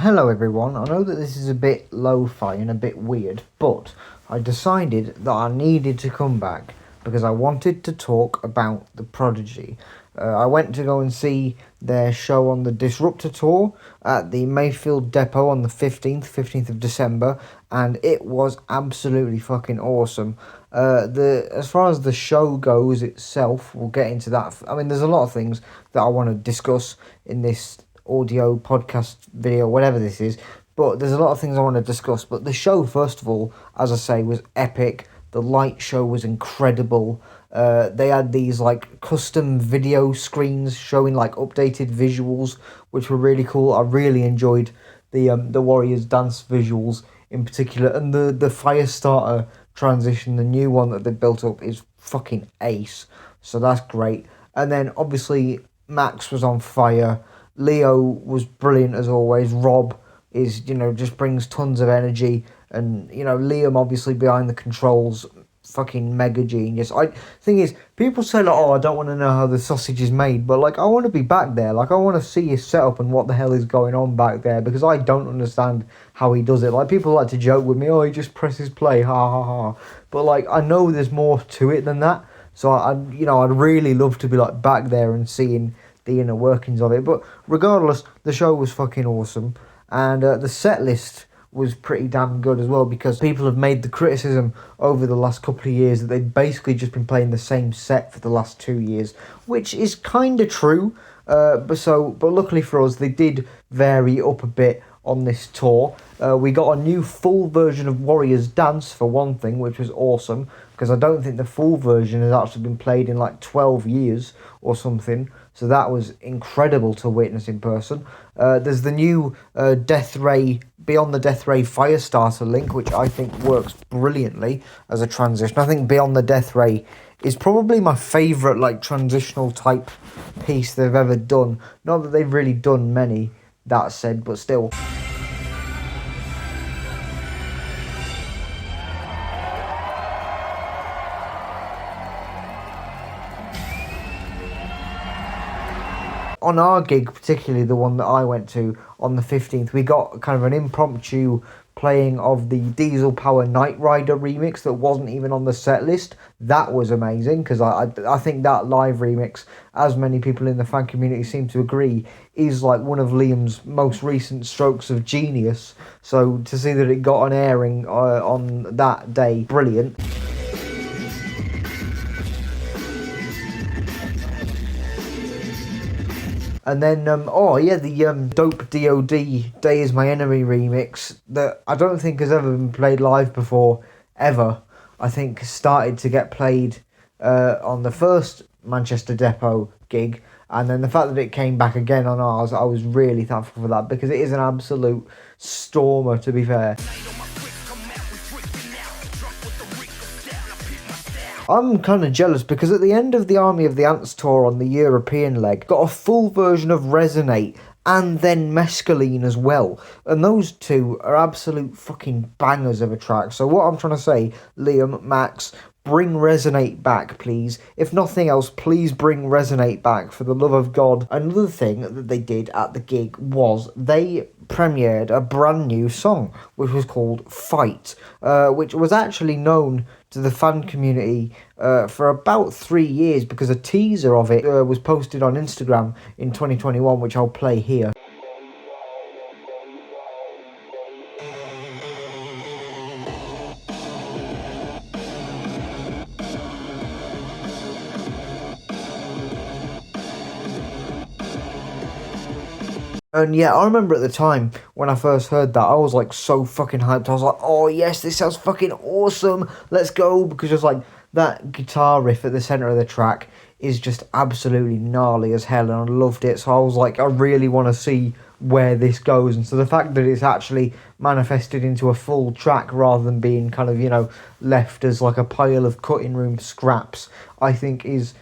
Hello everyone, I know that this is a bit lo-fi and a bit weird, but I decided that I needed to come back because I wanted to talk about the Prodigy. I went to go and see their show on the Disrupta tour at the Mayfield Depot on the 15th of December, and it was absolutely fucking awesome. As far as the show goes itself, we'll get into that. I mean, there's a lot of things that I want to discuss in this audio podcast video, whatever this is, but there's a lot of things I want to discuss. But the show, first of all, as I say, was epic. The light show was incredible. They had these like custom video screens showing like updated visuals, which were really cool. I really enjoyed the Warriors dance visuals in particular, and the fire starter transition, the new one that they built up, is fucking ace. So that's great. And then obviously Max was on fire. Leo was brilliant as always. Rob is, just brings tons of energy. And, Liam obviously behind the controls, fucking mega genius. Thing is, people say, like, I don't want to know how the sausage is made. But, I want to be back there. I want to see his setup and what the hell is going on back there. Because I don't understand how he does it. People like to joke with me, he just presses play, ha, ha, ha. But, I know there's more to it than that. So, I'd really love to be, back there and seeing the inner workings of it. But regardless, the show was fucking awesome, and the set list was pretty damn good as well, because people have made the criticism over the last couple of years that they've basically just been playing the same set for the last 2 years, which is kind of true. But luckily for us, they did vary up a bit on this tour. We got a new full version of Warriors Dance for one thing, which was awesome, because I don't think the full version has actually been played in 12 years or something. So that was incredible to witness in person. There's the new Beyond the Death Ray Firestarter link, which I think works brilliantly as a transition. I think Beyond the Death Ray is probably my favourite transitional type piece they've ever done. Not that they've really done many, that said, but still. On our gig, particularly the one that I went to on the 15th, we got kind of an impromptu playing of the Diesel Power Knight Rider remix that wasn't even on the set list. That was amazing, because I think that live remix, as many people in the fan community seem to agree, is one of Liam's most recent strokes of genius. So to see that it got an airing on that day, brilliant. And then, the Dope D.O.D. Day Is My Enemy remix that I don't think has ever been played live before, ever. I think started to get played on the first Manchester Depot gig, and then the fact that it came back again on ours, I was really thankful for that, because it is an absolute stormer, to be fair. I'm kind of jealous, because at the end of the Army of the Ants tour on the European leg, got a full version of Resonate and then Mescaline as well. And those two are absolute fucking bangers of a track. So what I'm trying to say, Liam, Max, bring Resonate back, please. If nothing else, please bring Resonate back, for the love of God. Another thing that they did at the gig was they premiered a brand new song, which was called Fight, which was actually known to the fan community for about 3 years, because a teaser of it was posted on Instagram in 2021, which I'll play here. And yeah, I remember at the time when I first heard that, I was so fucking hyped. I was like, oh yes, this sounds fucking awesome, let's go, because just that guitar riff at the centre of the track is just absolutely gnarly as hell, and I loved it. So I was I really want to see where this goes. And so the fact that it's actually manifested into a full track rather than being kind of, left as a pile of cutting room scraps, I think is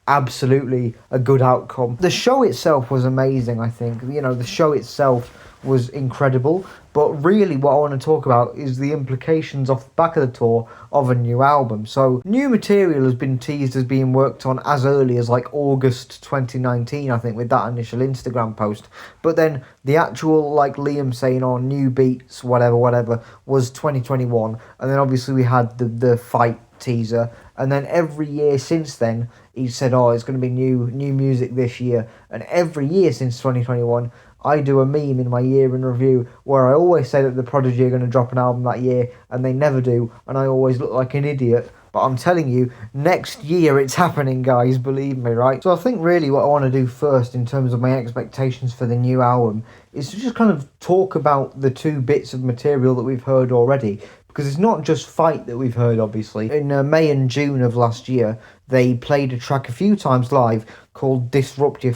absolutely a good outcome. The show itself was amazing, I think. The show itself was incredible. But really what I want to talk about is the implications off the back of the tour of a new album. So new material has been teased as being worked on as early as like August 2019, I think, with that initial Instagram post. But then the actual, like Liam saying, oh, new beats, whatever, was 2021. And then obviously we had the fight teaser. And then every year since then, he said, oh, it's going to be new music this year. And every year since 2021, I do a meme in my year in review where I always say that the Prodigy are going to drop an album that year, and they never do, and I always look like an idiot. But I'm telling you, next year it's happening, guys, believe me, right? So I think really what I want to do first in terms of my expectations for the new album is to just kind of talk about the two bits of material that we've heard already. Because it's not just Fight that we've heard, obviously. In May and June of last year, they played a track a few times live called Disrupta,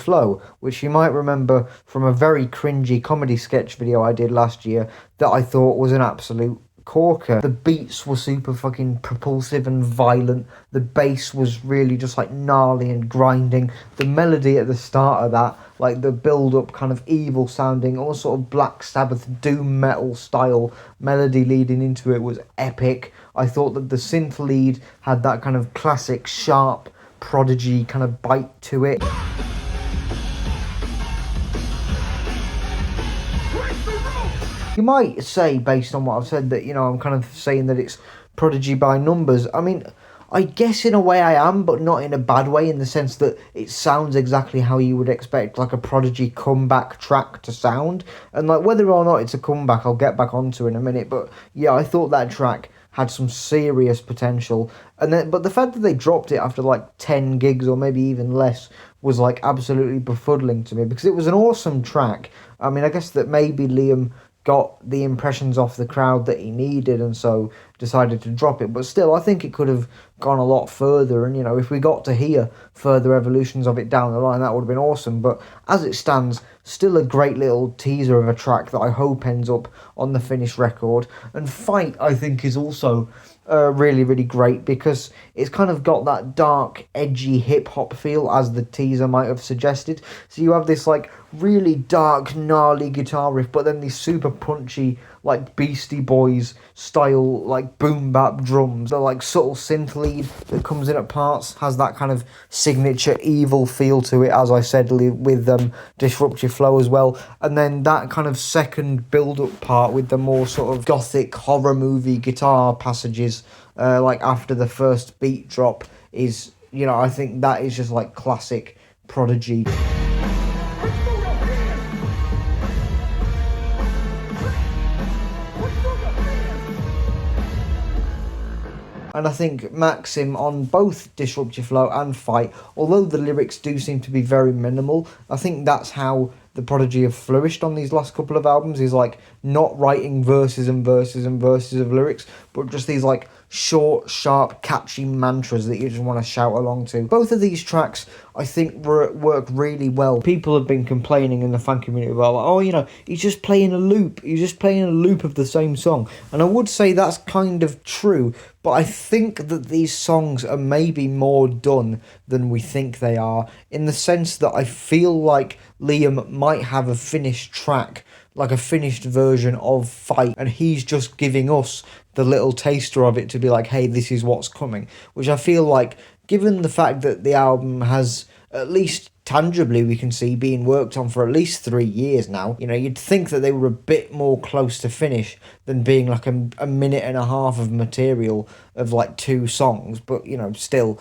which you might remember from a very cringy comedy sketch video I did last year that I thought was an absolute corker. The beats were super fucking propulsive and violent. The bass was really just like gnarly and grinding. The melody at the start of that, like the build-up kind of evil sounding, all sort of Black Sabbath doom metal style melody leading into it was epic. I thought that the synth lead had that kind of classic sharp Prodigy kind of bite to it. You might say, based on what I've said, that, you know, I'm kind of saying that it's Prodigy by numbers. I mean, I guess in a way I am, but not in a bad way, in the sense that it sounds exactly how you would expect like a Prodigy comeback track to sound. And like whether or not it's a comeback, I'll get back onto in a minute. But yeah, I thought that track had some serious potential. And then, but the fact that they dropped it after like 10 gigs or maybe even less was like absolutely befuddling to me, because it was an awesome track. I mean, I guess that maybe Liam got the impressions off the crowd that he needed and so decided to drop it, but still I think it could have gone a lot further, and you know, if we got to hear further evolutions of it down the line, that would have been awesome. But as it stands, still a great little teaser of a track that I hope ends up on the finished record. And Fight, I think, is also really, really great, because it's kind of got that dark, edgy hip-hop feel, as the teaser might have suggested. So you have this like really dark, gnarly guitar riff, but then these super punchy, like Beastie Boys style, like boom bap drums. The like subtle synth lead that comes in at parts has that kind of signature evil feel to it, as I said, with Disrupt Your Flow as well. And then that kind of second build-up part with the more sort of gothic horror movie guitar passages, like after the first beat drop, is, you know, I think that is just like classic Prodigy. And I think Maxim on both Disrupt Your Flow and Fight, although the lyrics do seem to be very minimal, I think that's how the Prodigy have flourished on these last couple of albums, is like not writing verses and verses and verses of lyrics, but just these like short, sharp, catchy mantras that you just want to shout along to. Both of these tracks, I think, work really well. People have been complaining in the fan community about, like, oh, you know, he's just playing a loop. He's just playing a loop of the same song. And I would say that's kind of true, but I think that these songs are maybe more done than we think they are, in the sense that I feel like Liam might have a finished track, like a finished version of Fight, and he's just giving us the little taster of it to be like, hey, this is what's coming. Which I feel like, given the fact that the album has, at least tangibly we can see, being worked on for at least 3 years now, you know, you'd think that they were a bit more close to finish than being like a minute and a half of material of like 2 songs. But, you know, still,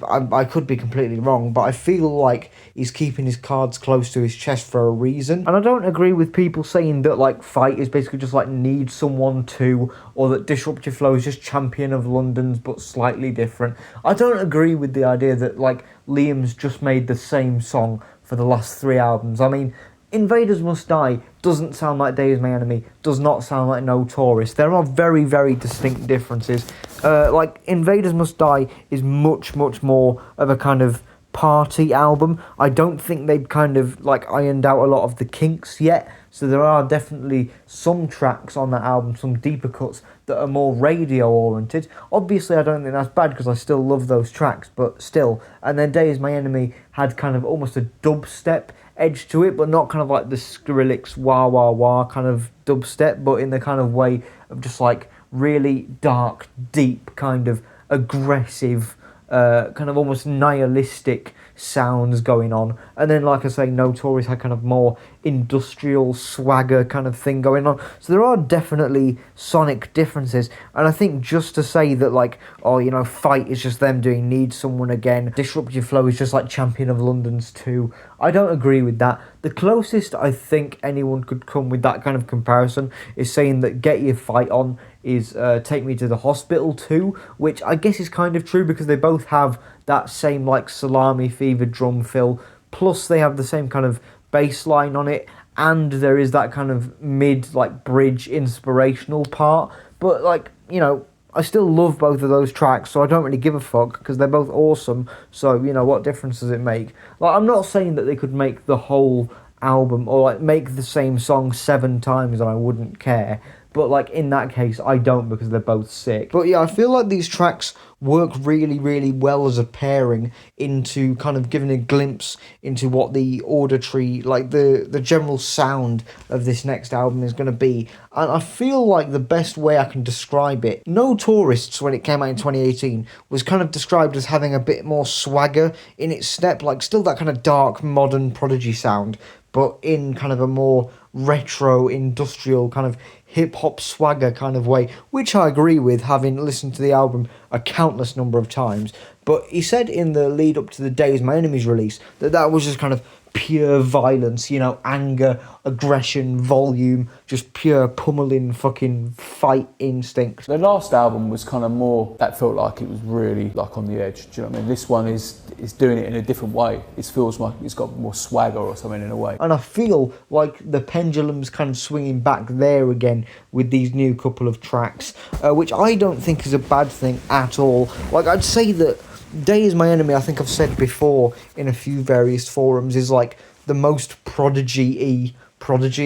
I could be completely wrong, but I feel like he's keeping his cards close to his chest for a reason. And I don't agree with people saying that like Fight is basically just like Need Someone To, or that Disrupt Your Flow is just Champion of London's but slightly different. I don't agree with the idea that like Liam's just made the same song for the last 3 albums. I mean, Invaders Must Die doesn't sound like Day Is My Enemy, does not sound like No Tourist. There are very, very distinct differences. Like, Invaders Must Die is much, much more of a kind of party album. I don't think they've kind of, like, ironed out a lot of the kinks yet. So there are definitely some tracks on that album, some deeper cuts, that are more radio-oriented. Obviously, I don't think that's bad, because I still love those tracks, but still. And then Day Is My Enemy had kind of almost a dubstep edge to it, but not kind of like the Skrillex wah wah wah kind of dubstep, but in the kind of way of just like really dark, deep, kind of aggressive, kind of almost nihilistic sounds going on. And then, like I say, Notorious had kind of more industrial swagger kind of thing going on. So there are definitely sonic differences. And I think just to say that, like, oh, you know, Fight is just them doing Need Someone Again, Disrupt Your Flow is just like Champion of London's 2, I don't agree with that. The closest I think anyone could come with that kind of comparison is saying that Get Your Fight On is Take Me to the Hospital 2, which I guess is kind of true because they both have that same like salami fever drum fill, plus they have the same kind of bass line on it, and there is that kind of mid like bridge inspirational part. But like, you know, I still love both of those tracks, so I don't really give a fuck because they're both awesome. So, you know, what difference does it make? Like, I'm not saying that they could make the whole album or like make the same song 7 times and I wouldn't care. But, like, in that case, I don't because they're both sick. But, yeah, I feel like these tracks work really, really well as a pairing into kind of giving a glimpse into what the auditory, like, the general sound of this next album is going to be. And I feel like the best way I can describe it, No Tourists, when it came out in 2018, was kind of described as having a bit more swagger in its step, like, still that kind of dark, modern Prodigy sound, but in kind of a more retro, industrial, kind of hip-hop swagger kind of way, which I agree with, having listened to the album a countless number of times. But he said in the lead up to the Day Is My Enemy's release that that was just kind of pure violence, you know, anger, aggression, volume, just pure pummeling fucking fight instinct. The last album was kind of more, that felt like it was really like on the edge, do you know what I mean? This one is doing it in a different way. It feels like it's got more swagger or something in a way. And I feel like the pendulum's kind of swinging back there again with these new couple of tracks, which I don't think is a bad thing at all. Like, I'd say that Day Is My Enemy, I think I've said before in a few various forums, is like the most Prodigy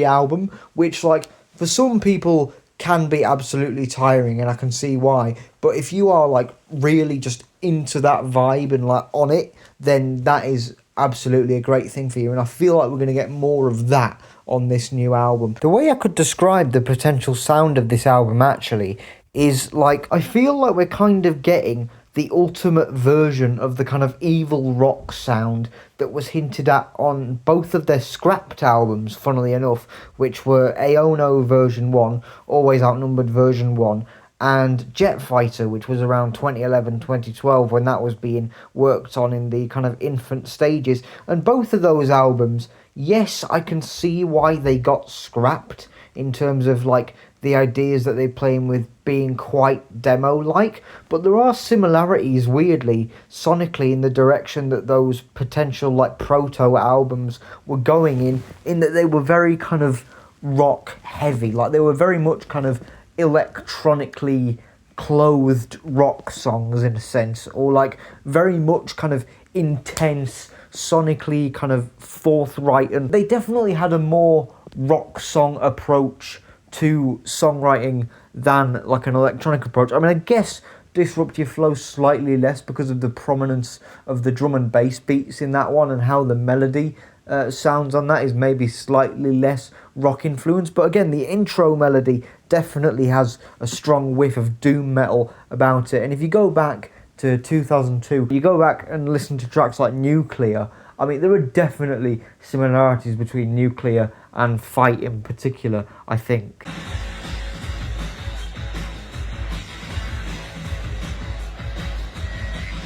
album, which, like, for some people can be absolutely tiring, and I can see why. But if you are, like, really just into that vibe and, like, on it, then that is absolutely a great thing for you. And I feel like we're going to get more of that on this new album. The way I could describe the potential sound of this album, actually, is, like, I feel like we're kind of getting the ultimate version of the kind of evil rock sound that was hinted at on both of their scrapped albums, funnily enough, which were Aono version 1, Always Outnumbered version 1, and Jet Fighter, which was around 2011, 2012, when that was being worked on in the kind of infant stages. And both of those albums, yes, I can see why they got scrapped in terms of, like, the ideas that they're playing with being quite demo-like, but there are similarities, weirdly, sonically, in the direction that those potential, like, proto-albums were going in that they were very kind of rock-heavy. Like, they were very much kind of electronically clothed rock songs, in a sense, or, like, very much kind of intense, sonically kind of forthright, and they definitely had a more rock song approach to songwriting than like an electronic approach. I mean, I guess Disrupt Your Flow slightly less because of the prominence of the drum and bass beats in that one and how the melody sounds on that is maybe slightly less rock influence. But again, the intro melody definitely has a strong whiff of doom metal about it. And if you go back to 2002, you go back and listen to tracks like Nuclear, I mean, there are definitely similarities between Nuclear and Fight in particular, I think.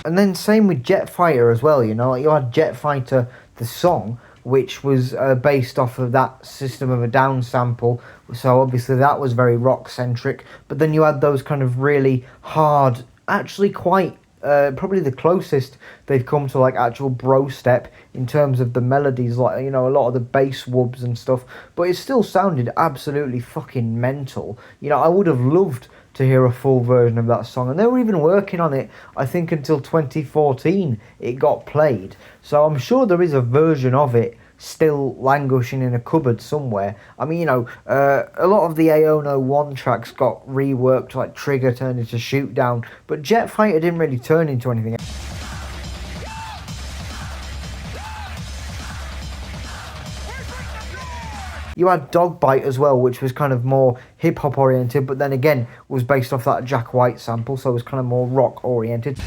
And then same with Jet Fighter as well, you know, like you had Jet Fighter, the song, which was based off of that System of a Down sample, so obviously that was very rock-centric, but then you had those kind of really hard, actually quite probably the closest they've come to like actual bro step in terms of the melodies, like, you know, a lot of the bass wubs and stuff, but it still sounded absolutely fucking mental. You know, I would have loved to hear a full version of that song, and they were even working on it, I think, until 2014 it got played, so I'm sure there is a version of it still languishing in a cupboard somewhere. I mean, you know, a lot of the Aono 1 tracks got reworked, like Trigger turned into Shoot Down, but Jet Fighter didn't really turn into anything. You had Dog Bite as well, which was kind of more hip-hop oriented, but then again was based off that Jack White sample, so it was kind of more rock oriented.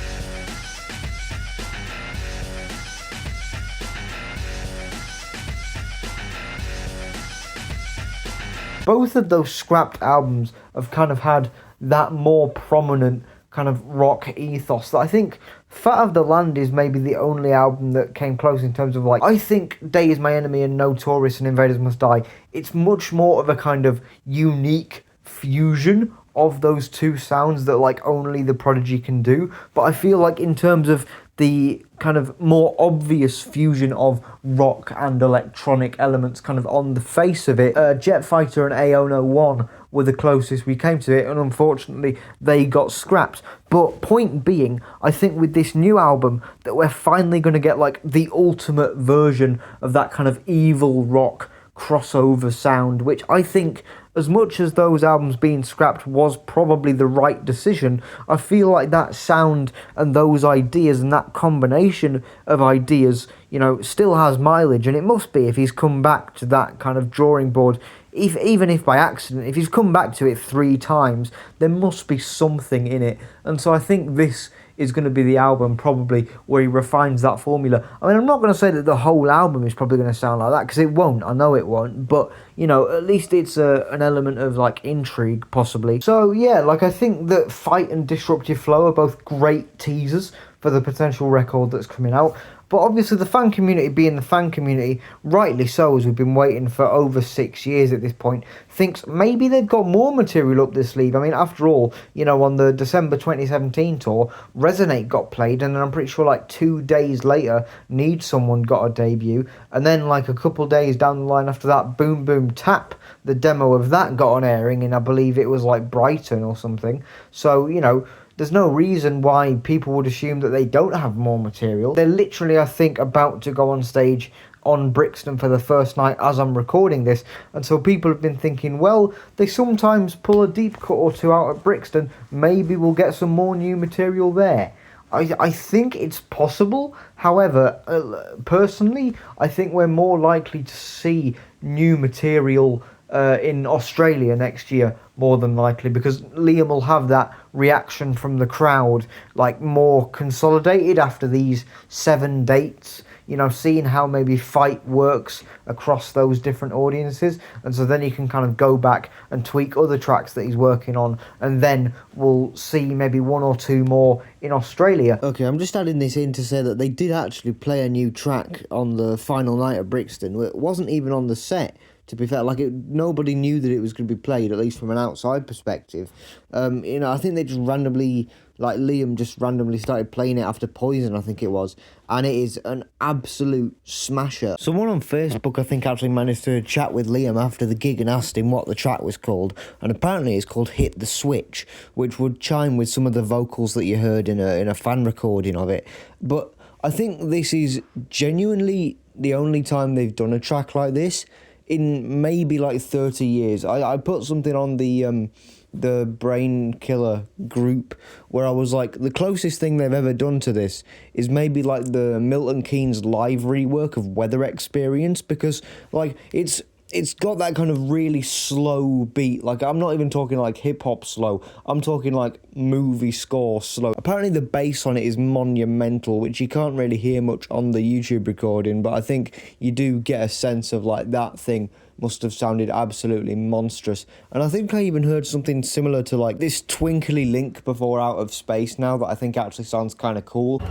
Both of those scrapped albums have kind of had that more prominent kind of rock ethos that I think Fat of the Land is maybe the only album that came close in terms of like, I think Day Is My Enemy and Notorious and Invaders Must Die, it's much more of a kind of unique fusion of those two sounds that like only the Prodigy can do. But I feel like in terms of the kind of more obvious fusion of rock and electronic elements kind of on the face of it, Jet Fighter and A01 were the closest we came to it, and unfortunately they got scrapped. But point being, I think with this new album that we're finally going to get like the ultimate version of that kind of evil rock crossover sound, which I think, as much as those albums being scrapped was probably the right decision, I feel like that sound and those ideas and that combination of ideas, you know, still has mileage, and it must be if he's come back to that kind of drawing board, even if by accident, if he's come back to it 3 times, there must be something in it. And so I think this is going to be the album probably where he refines that formula. I mean, I'm not going to say that the whole album is probably going to sound like that, because it won't. I know it won't. But, you know, at least it's an element of, like, intrigue, possibly. So, yeah, like, I think that Fight and Disruptive Flow are both great teasers for the potential record that's coming out. But obviously the fan community, being the fan community, rightly so, as we've been waiting for over 6 years at this point, thinks maybe they've got more material up their sleeve. I mean, after all, you know, on the December 2017 tour, Resonate got played, and then I'm pretty sure like 2 days later, Need Someone got a debut, and then like a couple days down the line after that, Boom Boom Tap, the demo of that got on airing, and I believe it was like Brighton or something. So, you know, there's no reason why people would assume that they don't have more material. They're literally, I think, about to go on stage on Brixton for the first night as I'm recording this. And so people have been thinking, well, they sometimes pull a deep cut or two out at Brixton. Maybe we'll get some more new material there. I think it's possible. However, personally, I think we're more likely to see new material in Australia next year, more than likely, because Liam will have that reaction from the crowd, like, more consolidated after these 7 dates, you know, seeing how maybe Fight works across those different audiences, and so then he can kind of go back and tweak other tracks that he's working on, and then we'll see maybe 1 or 2 more in Australia. Okay, I'm just adding this in to say that they did actually play a new track on the final night at Brixton. It wasn't even on the set, to be fair. Like, nobody knew that it was going to be played, at least from an outside perspective. You know, I think they just randomly, like, Liam just randomly started playing it after Poison, I think it was, and it is an absolute smasher. Someone on Facebook, I think, actually managed to chat with Liam after the gig and asked him what the track was called, and apparently it's called Hit the Switch, which would chime with some of the vocals that you heard in a fan recording of it. But I think this is genuinely the only time they've done a track like this in maybe like 30 years. I put something on the Brain Killer group where I was like, the closest thing they've ever done to this is maybe like the Milton Keynes live rework of Weather Experience, because like it's got that kind of really slow beat. Like, I'm not even talking like hip-hop slow. I'm talking like movie score slow. Apparently the bass on it is monumental, which you can't really hear much on the YouTube recording, but I think you do get a sense of like that thing must have sounded absolutely monstrous. And I think I even heard something similar to like this Twinkly Link before Out of Space now that I think actually sounds kind of cool.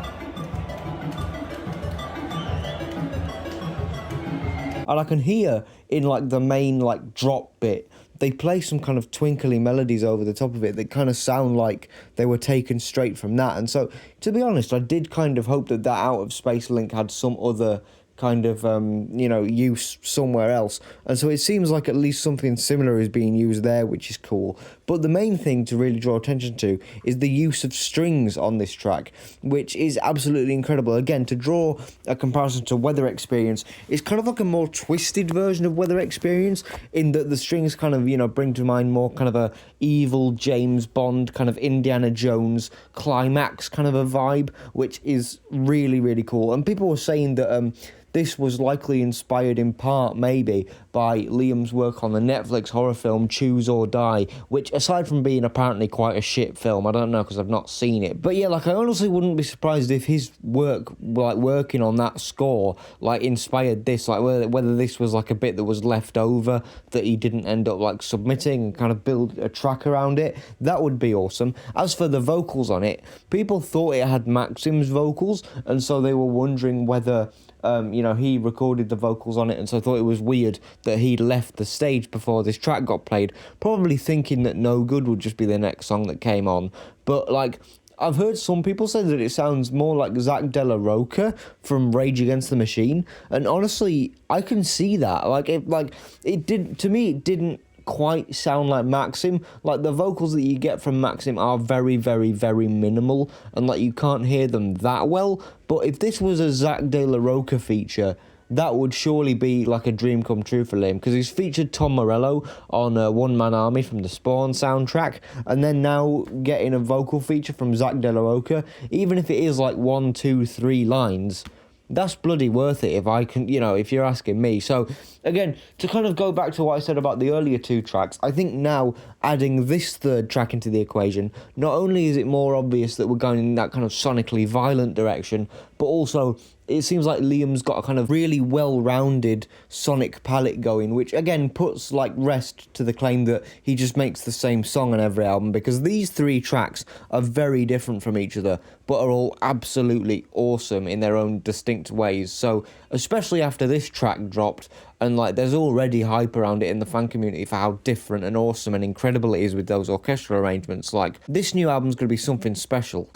And I can hear in like the main like drop bit, they play some kind of twinkly melodies over the top of it that kind of sound like they were taken straight from that. And so, to be honest, I did kind of hope that Out of Space link had some other kind of, you know, use somewhere else. And so it seems like at least something similar is being used there, which is cool. But the main thing to really draw attention to is the use of strings on this track, which is absolutely incredible. Again, to draw a comparison to Weather Experience, it's kind of like a more twisted version of Weather Experience, in that the strings kind of, you know, bring to mind more kind of a evil James Bond, kind of Indiana Jones climax kind of a vibe, which is really, really cool. And people were saying that this was likely inspired in part, maybe, by Liam's work on the Netflix horror film Choose or Die, which, aside from being apparently quite a shit film, I don't know because I've not seen it, but yeah, like, I honestly wouldn't be surprised if his work, like, working on that score, like, inspired this, like, whether this was like a bit that was left over that he didn't end up like submitting and kind of build a track around it. That would be awesome. As for the vocals on it, people thought it had Maxim's vocals, and so they were wondering whether he recorded the vocals on it, and so I thought it was weird that he left the stage before this track got played, probably thinking that No Good would just be the next song that came on. But, like, I've heard some people say that it sounds more like Zach De La Rocha from Rage Against the Machine, and honestly, I can see that. It didn't quite sound like Maxim. Like, the vocals that you get from Maxim are very, very, very minimal, and like, you can't hear them that well. But if this was a Zach De La Rocha feature, that would surely be like a dream come true for Liam, because he's featured Tom Morello on One Man Army from the Spawn soundtrack, and then now getting a vocal feature from Zach De La Rocha, even if it is like 1, 2, 3 lines, that's bloody worth it if you're asking me. So again, to kind of go back to what I said about the earlier 2 tracks, I think now adding this 3rd track into the equation, not only is it more obvious that we're going in that kind of sonically violent direction, but also it seems like Liam's got a kind of really well-rounded sonic palette going, which again puts like rest to the claim that he just makes the same song on every album, because these 3 tracks are very different from each other, but are all absolutely awesome in their own distinct ways. So especially after this track dropped, and like, there's already hype around it in the fan community for how different and awesome and incredible it is with those orchestral arrangements, like, this new album's going to be something special.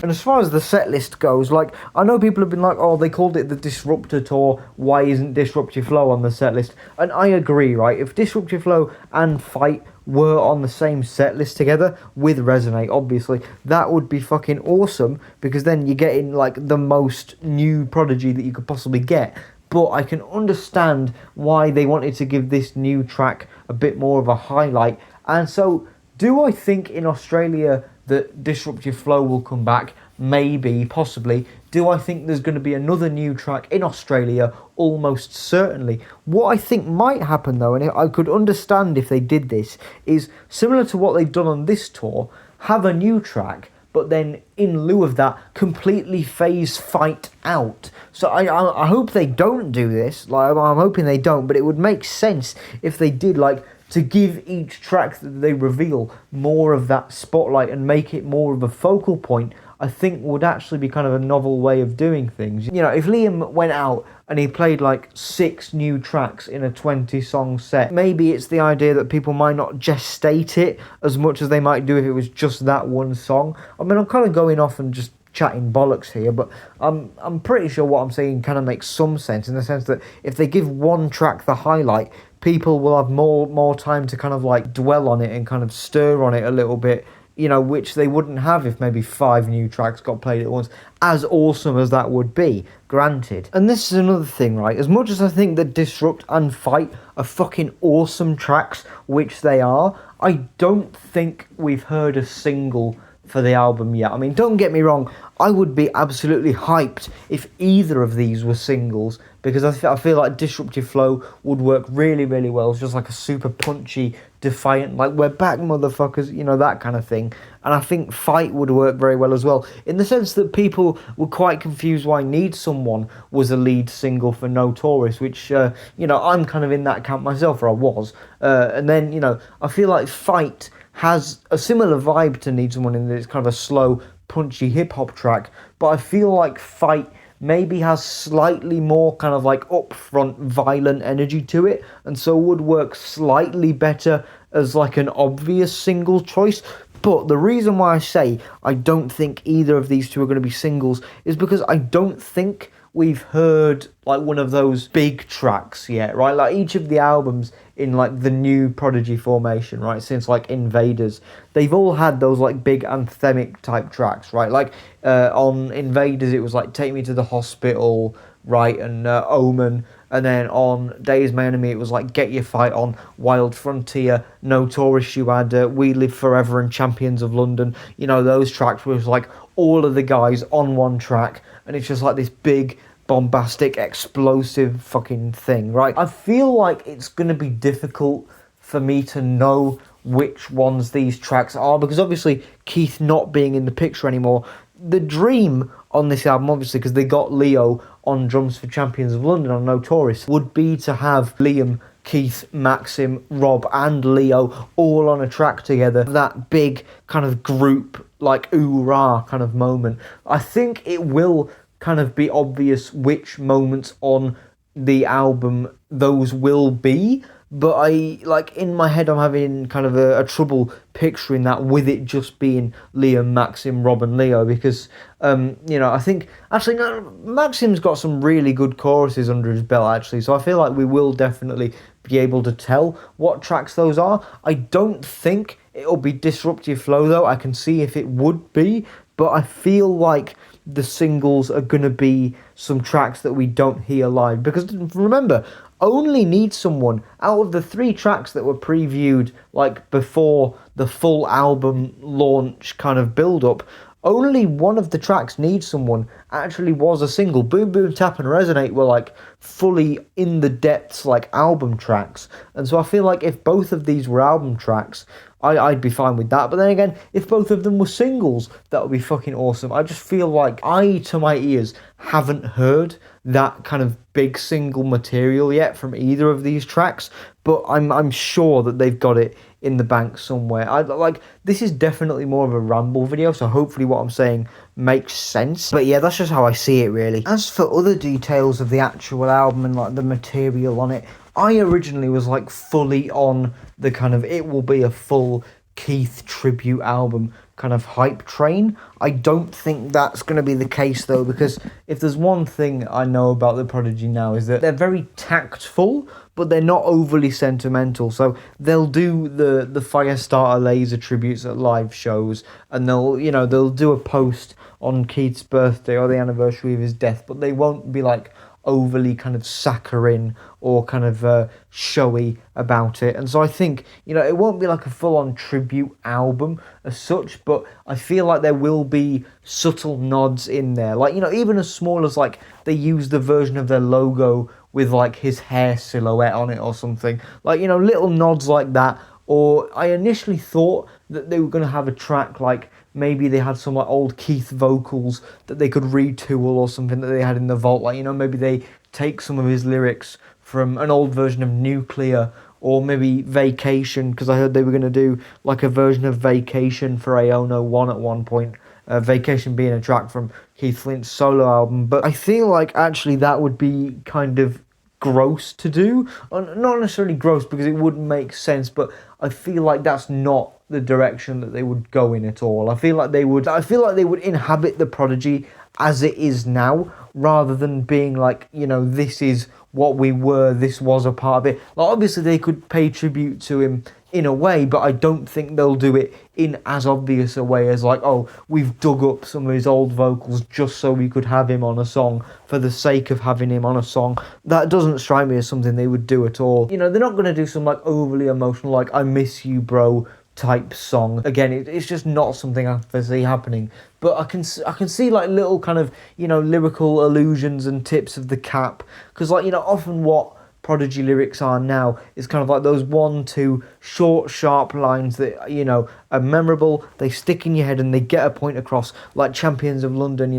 And as far as the set list goes, like, I know people have been like, oh, they called it the Disrupta tour, why isn't Disrupt Your Flow on the set list? And I agree, right? If Disrupt Your Flow and Fight were on the same set list together, with Resonate, obviously, that would be fucking awesome, because then you're getting, like, the most new Prodigy that you could possibly get. But I can understand why they wanted to give this new track a bit more of a highlight. And so, do I think in Australia that Disrupt Your Flow will come back? Maybe, possibly. Do I think there's going to be another new track in Australia? Almost certainly. What I think might happen though, and I could understand if they did this, is similar to what they've done on this tour, have a new track, but then in lieu of that, completely phase Fight out. So I hope they don't do this. Like, I'm hoping they don't, but it would make sense if they did, like, to give each track that they reveal more of that spotlight and make it more of a focal point. I think would actually be kind of a novel way of doing things. You know, if Liam went out and he played like 6 new tracks in a 20-song set, maybe it's the idea that people might not gestate it as much as they might do if it was just that one song. I mean, I'm kind of going off and just chatting bollocks here, but I'm pretty sure what I'm saying kind of makes some sense, in the sense that if they give one track the highlight, people will have more time to kind of like dwell on it and kind of stir on it a little bit, you know, which they wouldn't have if maybe 5 new tracks got played at once, as awesome as that would be, granted. And this is another thing, right? As much as I think that Disrupt and Fight are fucking awesome tracks, which they are, I don't think we've heard a single for the album yet. I mean, don't get me wrong, I would be absolutely hyped if either of these were singles, because I feel like Disrupt Your Flow would work really, really well. It's just like a super punchy, defiant, like, we're back, motherfuckers, you know, that kind of thing. And I think Fight would work very well as well, in the sense that people were quite confused why Need Someone was a lead single for Notorious, which, you know, I'm kind of in that camp myself, or I was. And then, you know, I feel like Fight has a similar vibe to Need Someone in that it's kind of a slow, punchy hip-hop track, but I feel like Fight maybe has slightly more kind of like upfront violent energy to it, and so would work slightly better as like an obvious single choice. But the reason why I say I don't think either of these two are going to be singles is because I don't think we've heard like one of those big tracks yet, right? Like, each of the albums in like the new Prodigy formation, right, since like Invaders, they've all had those like big anthemic type tracks, right? Like on Invaders it was like Take Me to the Hospital, right, and Omen, and then on Days My Enemy it was like Get Your Fight On, Wild Frontier, Notorious, you had We Live Forever and Champions of London. You know, those tracks was like all of the guys on one track, and it's just like this big bombastic explosive fucking thing, right? I feel like it's gonna be difficult for me to know which ones these tracks are, because obviously Keith not being in the picture anymore, the dream on this album, obviously, because they got Leo on drums for Champions of London on Notorious, would be to have Liam, Keith, Maxim, Rob and Leo all on a track together. That big kind of group, like ooh-rah kind of moment. I think it will kind of be obvious which moments on the album those will be, but I, like, in my head I'm having kind of a trouble picturing that with it just being Liam, Maxim, Rob and Leo, because you know, I think actually no, Maxim's got some really good choruses under his belt actually, so I feel like we will definitely be able to tell what tracks those are. I don't think it'll be Disruptive Flow though. I can see if it would be, but I feel like the singles are going to be some tracks that we don't hear live, because remember, Only Need Someone, out of the 3 tracks that were previewed like before the full album launch kind of build up, only one of the tracks, Need Someone, actually was a single. Boom Boom Tap and Resonate were like fully in the depths like album tracks, and so I feel like if both of these were album tracks, I'd be fine with that. But then again, if both of them were singles, that would be fucking awesome. I just feel like I, to my ears, haven't heard that kind of big single material yet from either of these tracks, but I'm sure that they've got it in the bank somewhere. I like, this is definitely more of a ramble video, so hopefully what I'm saying makes sense. But yeah, that's just how I see it really. As for other details of the actual album and like the material on it, I originally was like fully on the kind of it will be a full Keith tribute album kind of hype train. I don't think that's going to be the case though, because if there's one thing I know about the Prodigy now is that they're very tactful, but they're not overly sentimental. So they'll do the Firestarter Laser tributes at live shows, and they'll do a post on Keith's birthday or the anniversary of his death, but they won't be like overly kind of saccharine or kind of showy about it. And so I think, it won't be like a full-on tribute album as such, but I feel like there will be subtle nods in there. Like, even as small as like they use the version of their logo with like his hair silhouette on it or something. Like, little nods like that. Or I initially thought that they were going to have a track like maybe they had some like old Keith vocals that they could retool or something that they had in the vault. Like, maybe they take some of his lyrics from an old version of Nuclear, or maybe Vacation, because I heard they were going to do like a version of Vacation for Aono 1 at one point. Vacation being a track from Keith Flint's solo album. But I feel like actually that would be kind of gross to do. Not necessarily gross because it wouldn't make sense, but I feel like that's not the direction that they would go in at all. I feel like they would inhabit the Prodigy as it is now, rather than being like, this is what we were, this was a part of it. Like, obviously they could pay tribute to him in a way, but I don't think they'll do it in as obvious a way as like, oh, we've dug up some of his old vocals just so we could have him on a song for the sake of having him on a song. That doesn't strike me as something they would do at all. They're not going to do some like overly emotional, like I miss you bro type song. Again, it's just not something I foresee happening. But I can see like little kind of, lyrical allusions and tips of the cap. Because like, often what Prodigy lyrics are now is kind of like those 1-2 short, sharp lines that, are memorable, they stick in your head and they get a point across, like Champions of London,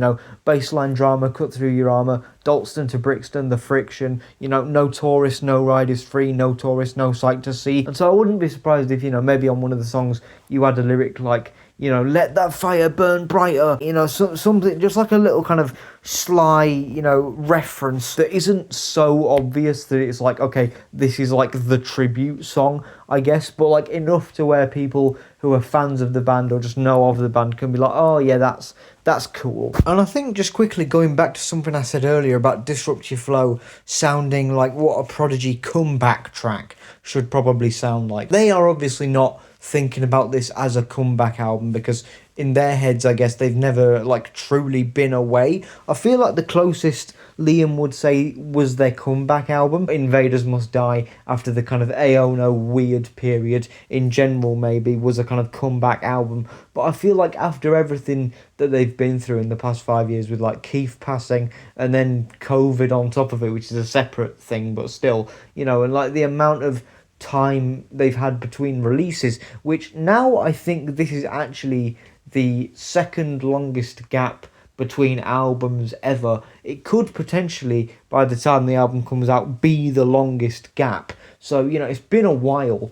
baseline drama, cut through your armour, Dalston to Brixton, the friction, no tourist, no ride is free, no tourist, no sight to see. And so I wouldn't be surprised if, maybe on one of the songs you had a lyric like, let that fire burn brighter, something, just like a little kind of sly, reference that isn't so obvious that it's like, okay, this is like the tribute song, I guess, but like enough to where people who are fans of the band or just know of the band can be like, oh yeah, that's cool. And I think just quickly going back to something I said earlier about Disrupt Your Flow sounding like what a Prodigy comeback track should probably sound like. They are obviously not thinking about this as a comeback album because in their heads, I guess, they've never like truly been away. I feel like the closest Liam would say was their comeback album. Invaders Must Die, after the kind of Aono weird period in general, maybe was a kind of comeback album. But I feel like after everything that they've been through in the past 5 years, with like Keith passing and then COVID on top of it, which is a separate thing, but still, and like the amount of time they've had between releases, which now I think this is actually the second longest gap between albums ever. It could potentially, by the time the album comes out, be the longest gap. So, it's been a while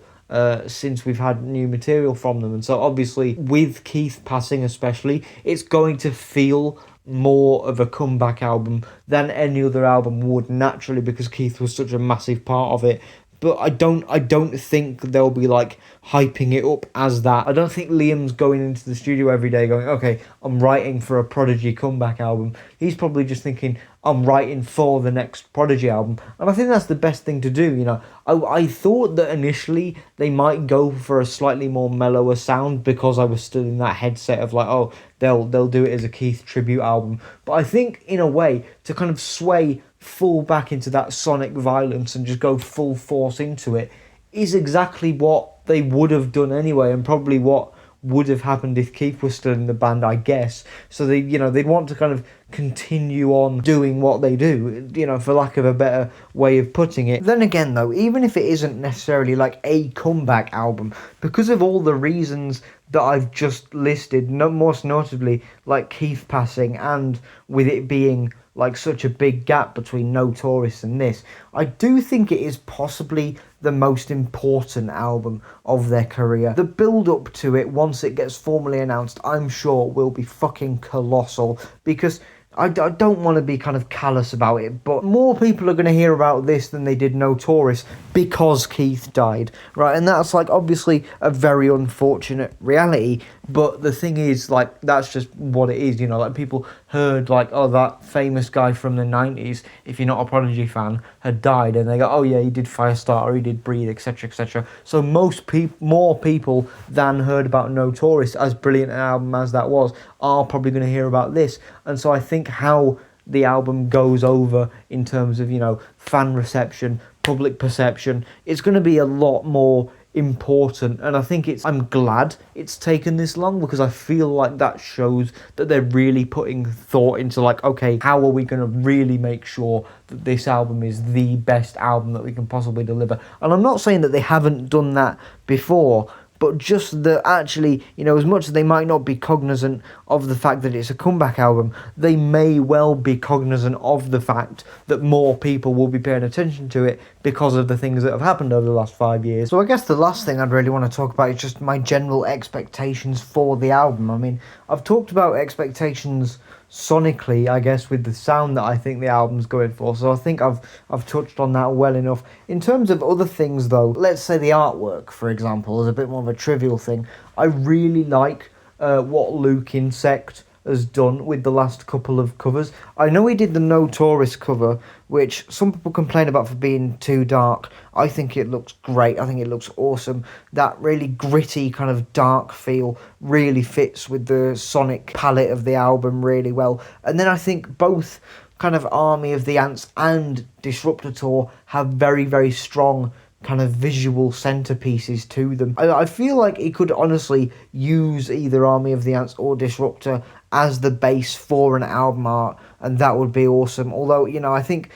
since we've had new material from them. And so obviously with Keith passing especially, it's going to feel more of a comeback album than any other album would naturally, because Keith was such a massive part of it. But I don't think they'll be like hyping it up as that. I don't think Liam's going into the studio every day going, okay, I'm writing for a Prodigy comeback album. He's probably just thinking, I'm writing for the next Prodigy album. And I think that's the best thing to do, I thought that initially they might go for a slightly more mellower sound, because I was still in that headset of like, oh, they'll do it as a Keith tribute album. But I think in a way, to kind of sway full back into that sonic violence and just go full force into it is exactly what they would have done anyway, and probably what would have happened if Keith was still in the band, I guess. So they'd want to kind of continue on doing what they do, for lack of a better way of putting it. Then again though, even if it isn't necessarily like a comeback album, because of all the reasons that I've just listed, most notably like Keith passing, and with it being like such a big gap between Notorious and this, I do think it is possibly the most important album of their career. The build up to it, once it gets formally announced, I'm sure will be fucking colossal, because I don't want to be kind of callous about it, but more people are going to hear about this than they did Notorious because Keith died, right? And that's like obviously a very unfortunate reality, but the thing is, like, that's just what it is, like people heard like, oh, that famous guy from the 90s, if you're not a Prodigy fan, had died, and they go, oh yeah, he did Firestarter, he did Breathe, etc, etc. So more people than heard about Notorious, as brilliant an album as that was, are probably going to hear about this. And so I think how the album goes over in terms of, fan reception, public perception, it's going to be a lot more important. And I think I'm glad it's taken this long, because I feel like that shows that they're really putting thought into like, okay, how are we going to really make sure that this album is the best album that we can possibly deliver? And I'm not saying that they haven't done that before, but just that actually, as much as they might not be cognizant of the fact that it's a comeback album, they may well be cognizant of the fact that more people will be paying attention to it because of the things that have happened over the last 5 years. So I guess the last thing I'd really want to talk about is just my general expectations for the album. I mean, I've talked about expectations sonically, I guess, with the sound that I think the album's going for, so I think I've touched on that well enough. In terms of other things though, let's say the artwork, for example, is a bit more of a trivial thing. I really like what Luke Insect has done with the last couple of covers. I know he did the Notorious cover, which some people complain about for being too dark. I think it looks great. I think it looks awesome. That really gritty kind of dark feel really fits with the sonic palette of the album really well. And then I think both kind of Army of the Ants and Disrupta Tour have very, very strong kind of visual centerpieces to them. I feel like he could honestly use either Army of the Ants or Disrupta as the base for an album art, and that would be awesome. Although, I think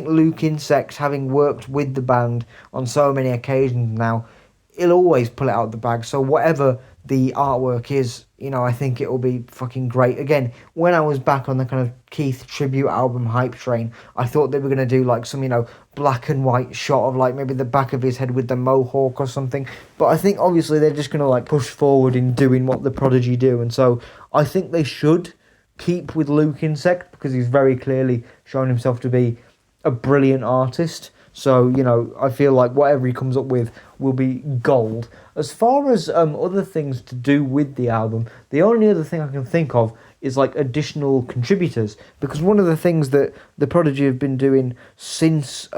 Luke Insect, having worked with the band on so many occasions now, he'll always pull it out of the bag. So whatever the artwork is, I think it will be fucking great. Again, when I was back on the kind of Keith tribute album hype train, I thought they were going to do like some, black and white shot of like maybe the back of his head with the mohawk or something. But I think obviously they're just going to like push forward in doing what the Prodigy do. And so I think they should keep with Luke Insect, because he's very clearly shown himself to be a brilliant artist. So, I feel like whatever he comes up with will be gold. As far as other things to do with the album, the only other thing I can think of is like additional contributors, because one of the things that the Prodigy have been doing since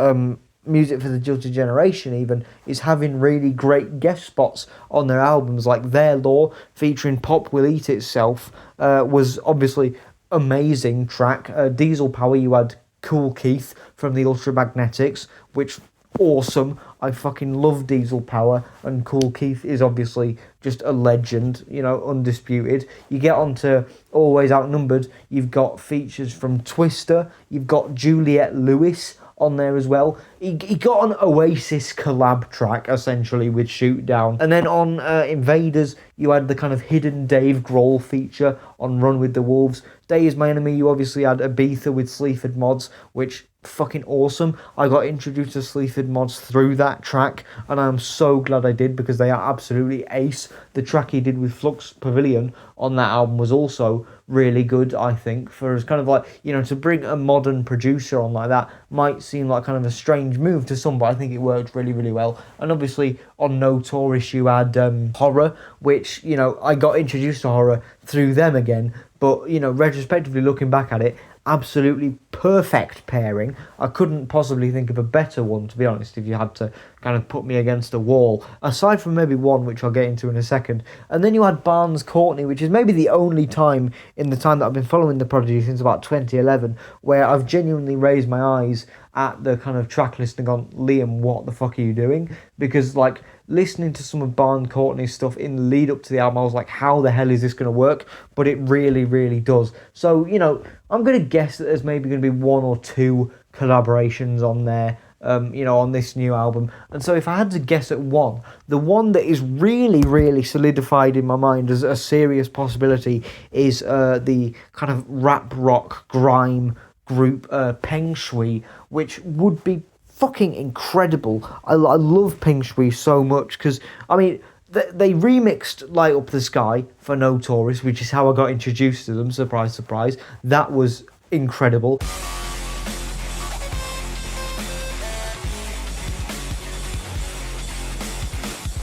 Music for the Jilted Generation even is having really great guest spots on their albums, like Their Law featuring Pop Will Eat Itself was obviously amazing track. Diesel Power, you had Cool Keith from the Ultramagnetics, which awesome. I fucking love Diesel Power, and Cool Keith is obviously just a legend, you know, undisputed. You get onto Always Outnumbered, you've got features from Twister, you've got Juliette Lewis on there as well. He got an Oasis collab track, essentially, with Shoot Down. And then on Invaders, you had the kind of hidden Dave Grohl feature on Run With The Wolves. Day Is My Enemy, you obviously had Ibiza with Sleaford Mods, which fucking awesome. I got introduced to Sleaford Mods through that track, and I'm so glad I did, because they are absolutely ace. The track he did with Flux Pavilion on that album was also really good, I think, for as kind of like, you know, to bring a modern producer on like that might seem like kind of a strange move to some, but I think it worked really, really well. And obviously on Notorious you had Horror, which, you know, I got introduced to Horror through them again, but, you know, retrospectively looking back at it, absolutely perfect pairing. I couldn't possibly think of a better one, to be honest, if you had to kind of put me against a wall, aside from maybe one which I'll get into in a second. And then you had Barnes Courtney, which is maybe the only time in the time that I've been following the Prodigy since about 2011 where I've genuinely raised my eyes at the kind of track list and gone, Liam, what the fuck are you doing? Because, like, listening to some of Barnes Courtney's stuff in the lead up to the album, I was like, how the hell is this going to work? But it really, really does. So, you know, I'm going to guess that there's maybe going to be one or two collaborations on there, you know, on this new album. And so if I had to guess at one, the one that is really, really solidified in my mind as a serious possibility is the kind of rap rock grime group Peng Shui, which would be fucking incredible. I love Peng Shui so much, because, I mean, they remixed Light Up the Sky for Notorious, which is how I got introduced to them, surprise, surprise. That was incredible.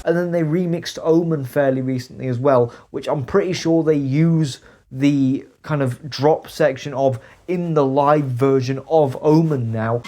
And then they remixed Omen fairly recently as well, which I'm pretty sure they use the kind of drop section of in the live version of Omen now.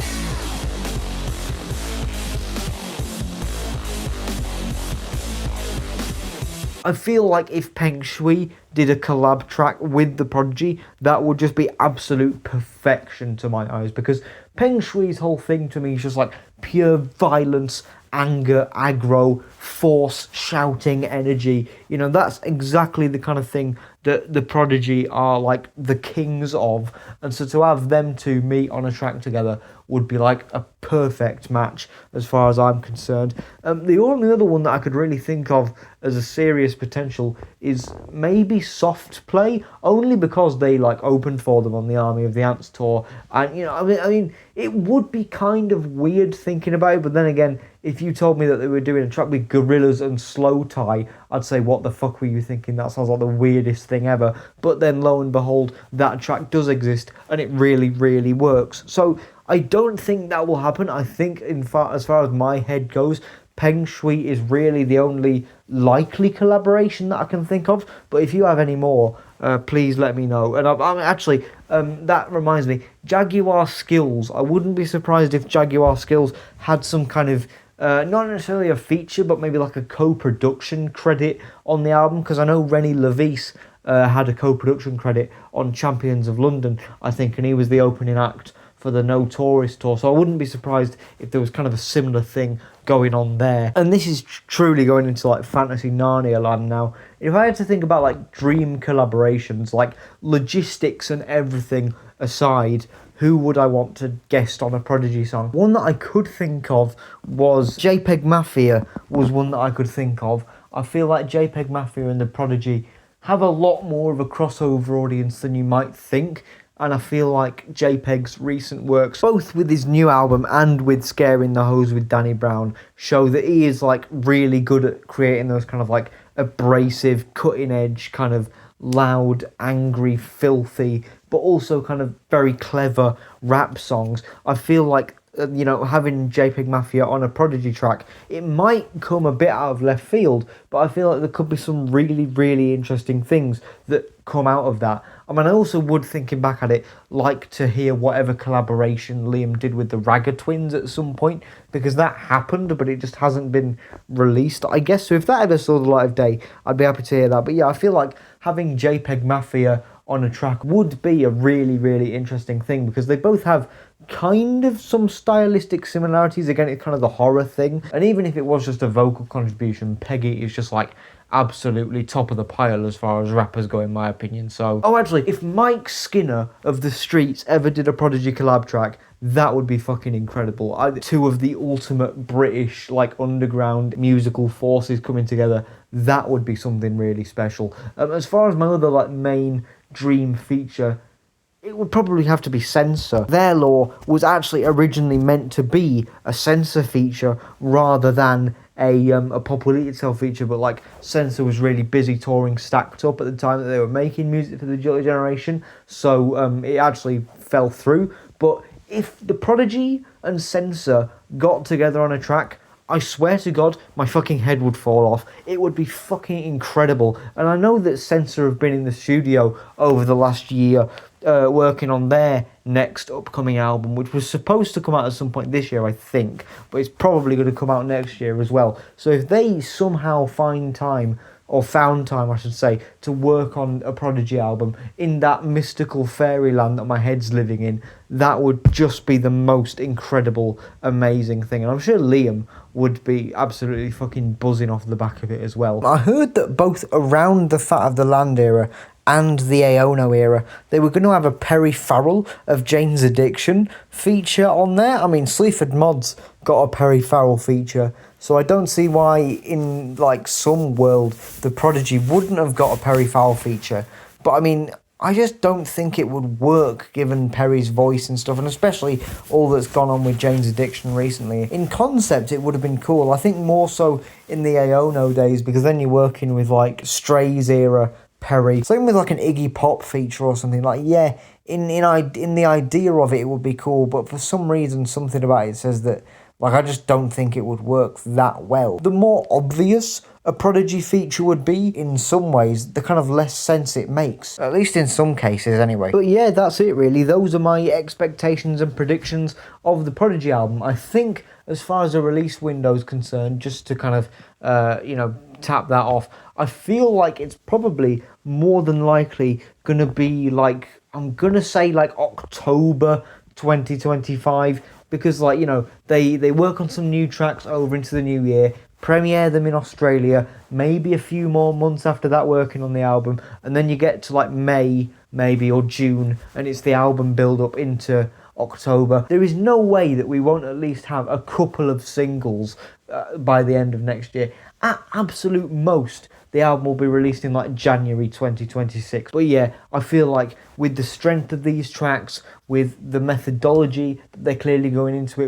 I feel like if Peng Shui did a collab track with the Prodigy, that would just be absolute perfection to my eyes, because Peng Shui's whole thing to me is just like pure violence, anger, aggro, force, shouting, energy. You know, that's exactly the kind of thing that the Prodigy are like the kings of, and so to have them two meet on a track together would be like a perfect match as far as I'm concerned. The only other one that I could really think of as a serious potential is maybe Soft Play, only because they like opened for them on the Army of the Ants tour, and you know, I mean it would be kind of weird thinking about it, but then again, if you told me that they were doing a track with Gorillaz and Slow Tie, I'd say, what the fuck were you thinking? That sounds like the weirdest thing ever. But then lo and behold, that track does exist, and it really, really works. So I don't think that will happen. I think, as far as my head goes, Peng Shui is really the only likely collaboration that I can think of. But if you have any more, please let me know. And actually, that reminds me, Jaguar Skills. I wouldn't be surprised if Jaguar Skills had some kind of not necessarily a feature, but maybe like a co-production credit on the album, because I know Rennie Levis had a co-production credit on Champions of London, I think, and he was the opening act for the Notorious tour, so I wouldn't be surprised if there was kind of a similar thing going on there. And this is truly going into like fantasy Narnia land now. If I had to think about like dream collaborations, like logistics and everything aside, who would I want to guest on a Prodigy song? One that I could think of was JPEG Mafia was one that I could think of. I feel like JPEG Mafia and the Prodigy have a lot more of a crossover audience than you might think. And I feel like JPEG's recent works, both with his new album and with Scaring the Hoes with Danny Brown, show that he is like really good at creating those kind of like abrasive, cutting edge, kind of loud, angry, filthy, but also kind of very clever rap songs. I feel like, you know, having JPEG Mafia on a Prodigy track, it might come a bit out of left field, but I feel like there could be some really, really interesting things that come out of that. I mean, I also would, thinking back at it, like to hear whatever collaboration Liam did with the Ragga Twins at some point, because that happened, but it just hasn't been released, I guess. So if that ever saw the light of day, I'd be happy to hear that. But yeah, I feel like having JPEG Mafia on a track would be a really, really interesting thing, because they both have kind of some stylistic similarities. Again, it's kind of the horror thing. And even if it was just a vocal contribution, Peggy is just like absolutely top of the pile as far as rappers go, in my opinion. So, oh, actually, if Mike Skinner of The Streets ever did a Prodigy collab track, that would be fucking incredible. Two of the ultimate British, like, underground musical forces coming together, that would be something really special. As far as my other, like, main dream feature, it would probably have to be Censor. Their Law was actually originally meant to be a Censor feature rather than a Pop Will Eat Itself feature, but like Censor was really busy touring Stacked Up at the time that they were making music for the Jolly Generation, so it actually fell through. But if the Prodigy and Censor got together on a track, I swear to God, my fucking head would fall off. It would be fucking incredible. And I know that Censor have been in the studio over the last year working on their next upcoming album, which was supposed to come out at some point this year, I think, but it's probably going to come out next year as well. So if they somehow find time, or found time I should say, to work on a Prodigy album in that mystical fairyland that my head's living in, that would just be the most incredible, amazing thing. And I'm sure Liam would be absolutely fucking buzzing off the back of it as well. I heard that both around the Fat of the Land era and the Aono era, they were going to have a Perry Farrell of Jane's Addiction feature on there. I mean, Sleaford Mods got a Perry Farrell feature, so I don't see why in, like, some world the Prodigy wouldn't have got a Perry Farrell feature. But, I mean, I just don't think it would work given Perry's voice and stuff, and especially all that's gone on with Jane's Addiction recently. In concept, it would have been cool. I think more so in the Aono days, because then you're working with, like, Strays era Perry. Same with, like, an Iggy Pop feature or something. Like, yeah, in the idea of it, it would be cool, but for some reason, something about it says that, like, I just don't think it would work that well. The more obvious a Prodigy feature would be, in some ways, the kind of less sense it makes. At least in some cases, anyway. But yeah, that's it, really. Those are my expectations and predictions of the Prodigy album. I think, as far as the release window is concerned, just to kind of, tap that off, I feel like it's probably more than likely going to be, like, I'm going to say, like, October 2025, because, like, they work on some new tracks over into the new year, premiere them in Australia, maybe a few more months after that working on the album, and then you get to, like, May, maybe, or June, and it's the album build-up into October. There is no way that we won't at least have a couple of singles by the end of next year. At absolute most, the album will be released in, like, January 2026. But yeah, I feel like with the strength of these tracks, with the methodology that they're clearly going into it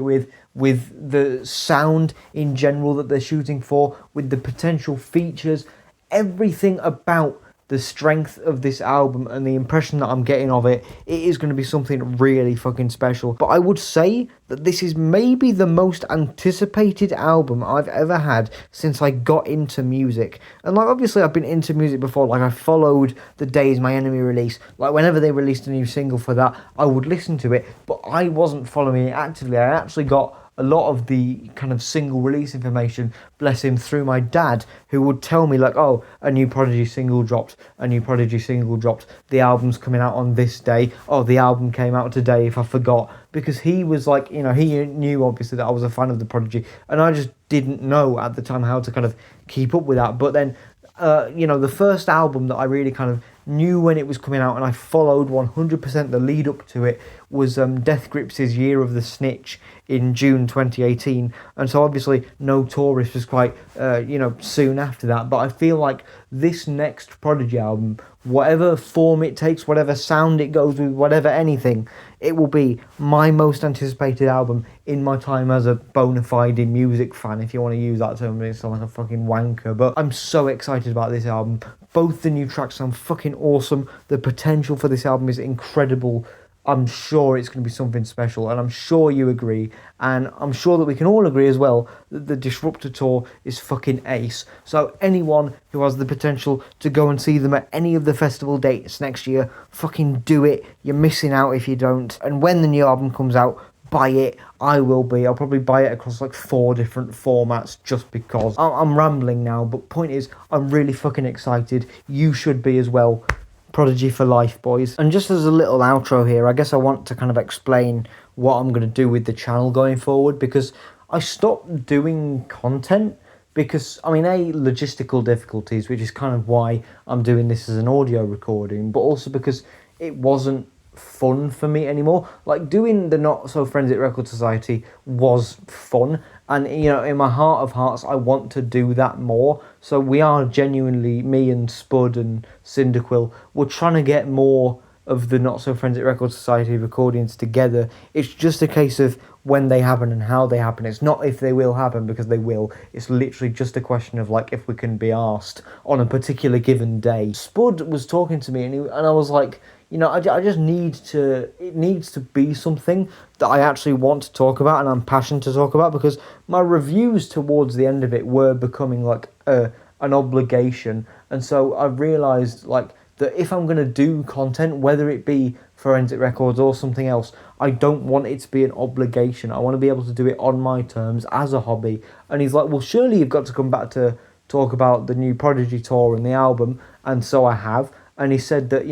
with the sound in general that they're shooting for, with the potential features, everything about the strength of this album and the impression that I'm getting of it, it is going to be something really fucking special. But I would say that this is maybe the most anticipated album I've ever had since I got into music. And, like, obviously I've been into music before, like, I followed the Days My Enemy release, like, whenever they released a new single for that, I would listen to it, but I wasn't following it actively. I actually got a lot of the kind of single release information, bless him, through my dad, who would tell me, like, oh, a new Prodigy single dropped, the album's coming out on this day, oh, the album came out today if I forgot, because he was like, he knew obviously that I was a fan of the Prodigy, and I just didn't know at the time how to kind of keep up with that. But then, the first album that I really kind of knew when it was coming out and I followed 100% the lead up to it was Death Grips' Year of the Snitch in June 2018, and so obviously No Tourist was quite soon after that. But I feel like this next Prodigy album, whatever form it takes, whatever sound it goes with, whatever anything, it will be my most anticipated album in my time as a bona fide music fan, if you want to use that term. It's like a fucking wanker, but I'm so excited about this album. Both the new tracks sound fucking awesome. The potential for this album is incredible. I'm sure it's going to be something special, and I'm sure you agree, and I'm sure that we can all agree as well that the Disrupta tour is fucking ace. So anyone who has the potential to go and see them at any of the festival dates next year, fucking do it. You're missing out if you don't. And when the new album comes out, buy it. I will be. I'll probably buy it across like 4 different formats just because. I'm rambling now, but point is, I'm really fucking excited. You should be as well. Prodigy for life, boys. And just as a little outro here, I guess I want to kind of explain what I'm going to do with the channel going forward, because I stopped doing content because, I mean, logistical difficulties, which is kind of why I'm doing this as an audio recording, but also because it wasn't fun for me anymore. Like, doing the Not So Forensic Record Society was fun, and in my heart of hearts I want to do that more. So we are genuinely, me and Spud and Cyndaquil, we're trying to get more of the Not So Forensic Record Society recordings together. It's just a case of when they happen and how they happen. It's not if they will happen, because they will. It's literally just a question of like if we can be asked on a particular given day. Spud was talking to me, and I was like, I just it needs to be something that I actually want to talk about and I'm passionate to talk about, because my reviews towards the end of it were becoming like an obligation. And so I realised like that if I'm going to do content, whether it be Forensic Records or something else, I don't want it to be an obligation. I want to be able to do it on my terms as a hobby. And he's like, well, surely you've got to come back to talk about the new Prodigy tour and the album. And so I have. And he said that,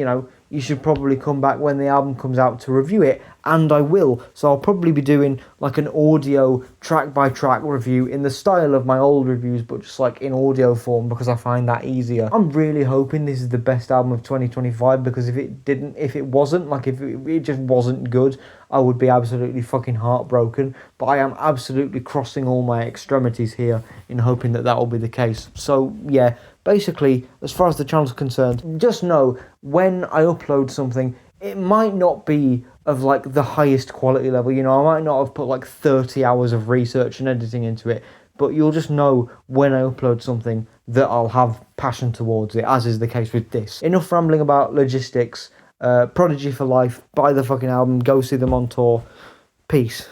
you should probably come back when the album comes out to review it, and I will. So I'll probably be doing like an audio track by track review in the style of my old reviews, but just like in audio form, because I find that easier. I'm really hoping this is the best album of 2025, because if it wasn't, like if it just wasn't good, I would be absolutely fucking heartbroken. But I am absolutely crossing all my extremities here in hoping that will be the case. So yeah, basically, as far as the channel's concerned, just know when I upload something, it might not be of like the highest quality level. I might not have put like 30 hours of research and editing into it, but you'll just know when I upload something that I'll have passion towards it, as is the case with this. Enough rambling about logistics. Prodigy for life. Buy the fucking album. Go see them on tour. Peace.